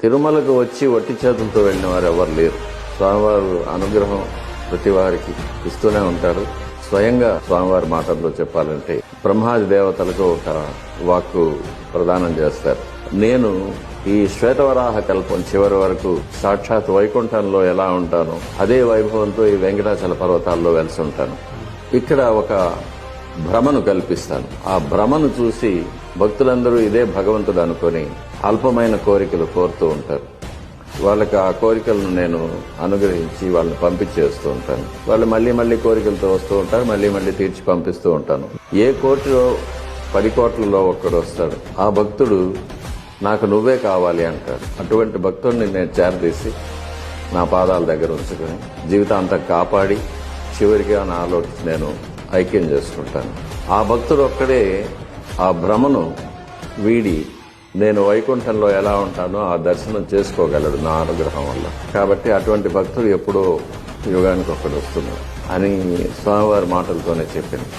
తిరుమలకు వచ్చి వట్టి చేతులతో వెళ్ళిన వారు ఎవరు లేరు. స్వామివారు అనుగ్రహం ప్రతి వారికి ఇస్తూనే ఉంటారు. స్వయంగా స్వామివారి మాటల్లో చెప్పాలంటే బ్రహ్మాది దేవతలకు ఒక వాక్కు ప్రదానం చేస్తారు. నేను ఈ శ్వేతవరాహ కల్పం చివరి వరకు సాక్షాత్ వైకుంఠంలో ఎలా ఉంటానో అదే వైభవంతో ఈ వెంకటాచల పర్వతాల్లో వెలిసి ఉంటాను. ఇక్కడ ఒక భ్రమను కల్పిస్తాను. ఆ భ్రమను చూసి భక్తులందరూ ఇదే భగవంతుడు అనుకొని అల్పమైన కోరికలు కోరుతూ ఉంటారు. వాళ్ళకి ఆ కోరికలను నేను అనుగ్రహించి వాళ్ళని పంపించేస్తూ ఉంటాను. వాళ్ళు మళ్లీ మళ్లీ కోరికలతో వస్తూ ఉంటారు, మళ్లీ తీర్చి పంపిస్తూ ఉంటాను. ఏ కోటిలో 10 కోట్లలో ఒక్కడు వస్తాడు. ఆ భక్తుడు నాకు నువ్వే కావాలి అంటాడు. అటువంటి భక్తుడిని నేను చేరదీసి నా పాదాల దగ్గర ఉంచుకొని జీవితాంతం కాపాడి చివరికి నాలో నేను ఐక్యం చేసుకుంటాను. ఆ భక్తుడు ఒక్కడే ఆ భ్రమను వీడి నేను వైకుంఠంలో ఎలా ఉంటానో ఆ దర్శనం చేసుకోగలడు నా అనుగ్రహం వల్ల. కాబట్టి అటువంటి భక్తుడు ఎప్పుడో యుగానికి ఒక్కడు వస్తున్నాడు అని స్వామివారి మాటలతోనే చెప్పింది.